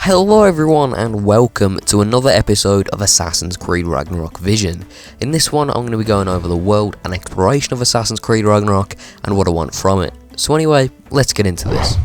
Hello everyone and welcome to another episode of Assassin's Creed Ragnarok Vision. In this one I'm going to be going over the world and exploration of Assassin's Creed Ragnarok and what I want from it. So anyway, let's get into this.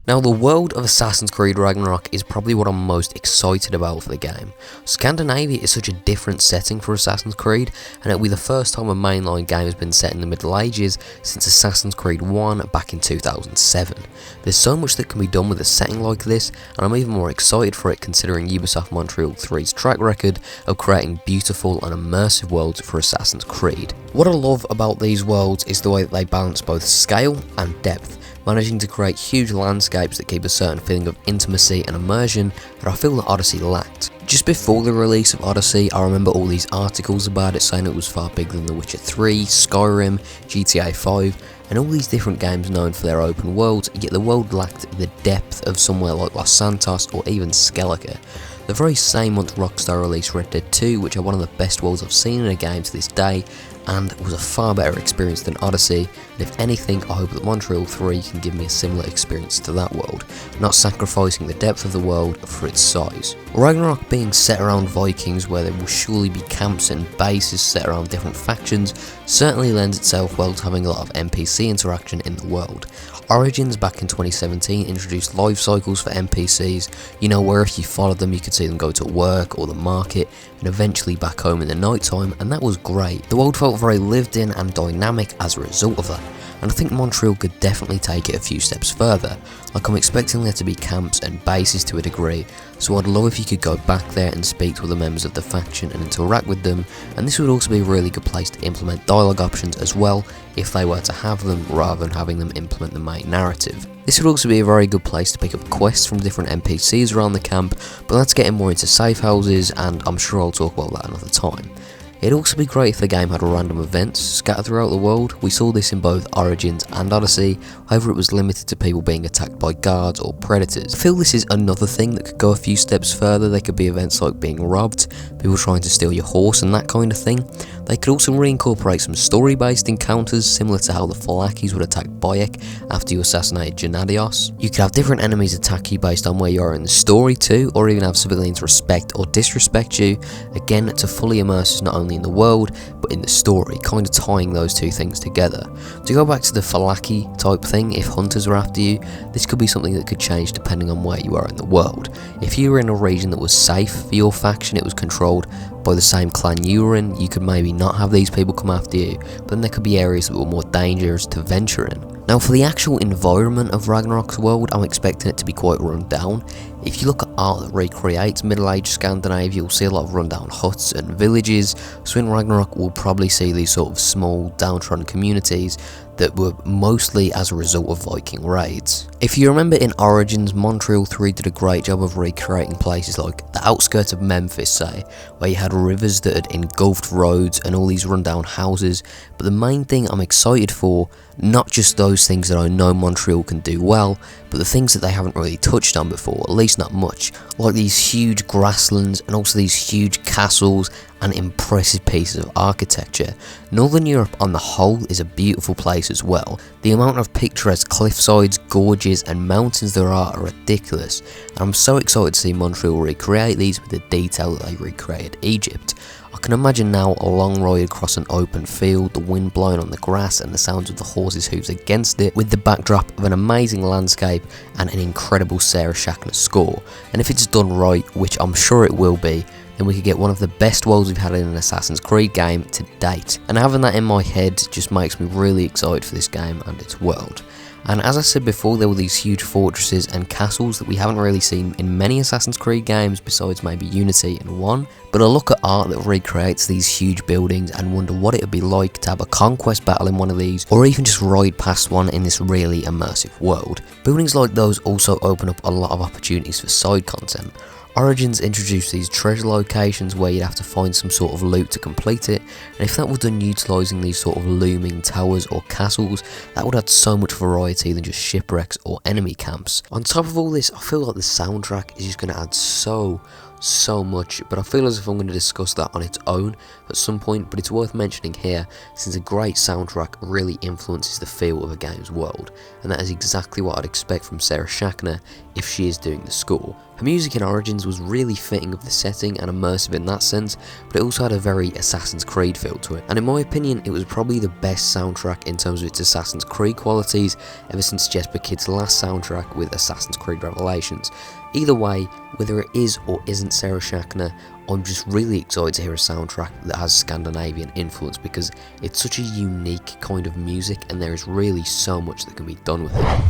Now the world of Assassin's Creed Ragnarok is probably what I'm most excited about for the game. Scandinavia is such a different setting for Assassin's Creed, and it'll be the first time a mainline game has been set in the Middle Ages since Assassin's Creed 1 back in 2007. There's so much that can be done with a setting like this, and I'm even more excited for it considering Ubisoft Montreal 3's track record of creating beautiful and immersive worlds for Assassin's Creed. What I love about these worlds is the way that they balance both scale and depth, managing to create huge landscapes that keep a certain feeling of intimacy and immersion that I feel that Odyssey lacked. Just before the release of Odyssey, I remember all these articles about it saying it was far bigger than The Witcher 3, Skyrim, GTA 5, and all these different games known for their open worlds, yet the world lacked the depth of somewhere like Los Santos or even Skellige. The very same month Rockstar released Red Dead 2, which are one of the best worlds I've seen in a game to this day, and was a far better experience than Odyssey, and if anything I hope that Montreal 3 can give me a similar experience to that world, not sacrificing the depth of the world for its size. Ragnarok being set around Vikings where there will surely be camps and bases set around different factions certainly lends itself well to having a lot of NPC interaction in the world. Origins back in 2017 introduced life cycles for NPCs, where if you followed them you could see them go to work or the market and eventually back home in the night time, and that was great. The world felt very lived in and dynamic as a result of that, and I think Montreal could definitely take it a few steps further. Like, I'm expecting there to be camps and bases to a degree, so I'd love if you could go back there and speak to the members of the faction and interact with them, and this would also be a really good place to implement dialogue options as well, if they were to have them, rather than having them implement the main narrative. This would also be a very good place to pick up quests from different NPCs around the camp, but that's getting more into safe houses, and I'm sure I'll talk about that another time. It'd also be great if the game had random events scattered throughout the world. We saw this in both Origins and Odyssey, however it was limited to people being attacked by guards or predators. I feel this is another thing that could go a few steps further. There could be events like being robbed, people trying to steal your horse and that kind of thing. They could also reincorporate some story-based encounters similar to how the Falakis would attack Bayek after you assassinated Gennadios. You could have different enemies attack you based on where you are in the story too, or even have civilians respect or disrespect you, again to fully immerse us not only in the world but in the story, kind of tying those two things together. To go back to the Falaki type thing, if hunters are after you, this could be something that could change depending on where you are in the world. If you were in a region that was safe for your faction, it was controlled by the same clan you were in, you could maybe not have these people come after you, but then there could be areas that were more dangerous to venture in. Now for the actual environment of Ragnarok's world, I'm expecting it to be quite run down. If you look at art that recreates middle-aged Scandinavia, you'll see a lot of rundown huts and villages, so in Ragnarok we'll probably see these sort of small, downtrodden communities that were mostly as a result of Viking raids. If you remember in Origins, Montreal 3 did a great job of recreating places like the outskirts of Memphis, say, where you had rivers that had engulfed roads and all these rundown houses, but the main thing I'm excited for, not just those things that I know Montreal can do well, but the things that they haven't really touched on before, at least not much, like these huge grasslands and also these huge castles and impressive pieces of architecture. Northern Europe on the whole is a beautiful place as well. The amount of picturesque cliffsides, gorges and mountains there are ridiculous, and I'm so excited to see Montreal recreate these with the detail that they recreated Egypt. I can imagine now a long ride across an open field, the wind blowing on the grass and the sounds of the horses' hooves against it, with the backdrop of an amazing landscape and an incredible Sarah Schachner score. And if it's done right, which I'm sure it will be, then we could get one of the best worlds we've had in an Assassin's Creed game to date. And having that in my head just makes me really excited for this game and its world. And as I said before, there were these huge fortresses and castles that we haven't really seen in many Assassin's Creed games besides maybe Unity and 1. But I look at art that recreates these huge buildings and wonder what it would be like to have a conquest battle in one of these, or even just ride past one in this really immersive world. Buildings like those also open up a lot of opportunities for side content. Origins introduced these treasure locations where you'd have to find some sort of loot to complete it, and if that was done utilising these sort of looming towers or castles, that would add so much variety than just shipwrecks or enemy camps. On top of all this, I feel like the soundtrack is just going to add so so much, but I feel as if I'm going to discuss that on its own at some point, but it's worth mentioning here since a great soundtrack really influences the feel of a game's world, and that is exactly what I'd expect from Sarah Schachner if she is doing the score. Her music in Origins was really fitting of the setting and immersive in that sense, but it also had a very Assassin's Creed feel to it, and in my opinion it was probably the best soundtrack in terms of its Assassin's Creed qualities ever since Jesper Kid's last soundtrack with Assassin's Creed Revelations. Either way, whether it is or isn't Sarah Schachner, I'm just really excited to hear a soundtrack that has Scandinavian influence because it's such a unique kind of music and there is really so much that can be done with it.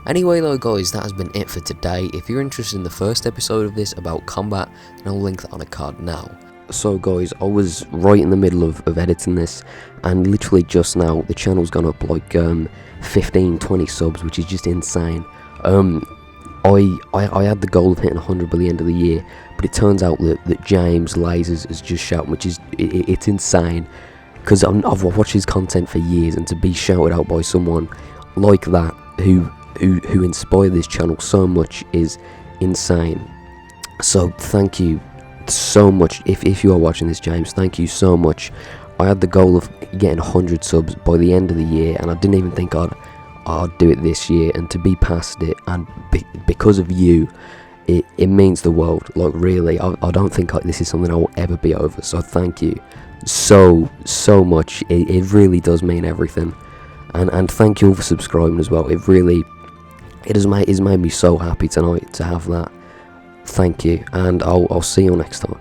Anyway though guys, that has been it for today. If you're interested in the first episode of this about combat, then I'll link that on a card now. So guys, I was right in the middle of editing this, and literally just now the channel's gone up like 15-20 subs, which is just insane. I had the goal of hitting 100 by the end of the year, but it turns out that James LazerzZ has just shouted, which is it's insane, because I've watched his content for years, and to be shouted out by someone like that who inspired this channel so much is insane. So thank you so much. If you are watching this, James, thank you so much. I had the goal of getting 100 subs by the end of the year, and I didn't even think I'd do it this year, and to be past it, and because of you, it means the world. Like really, I don't think this is something I will ever be over, so thank you so much. It really does mean everything, and thank you all for subscribing as well. It has made me so happy tonight to have that. Thank you, and I'll see you next time.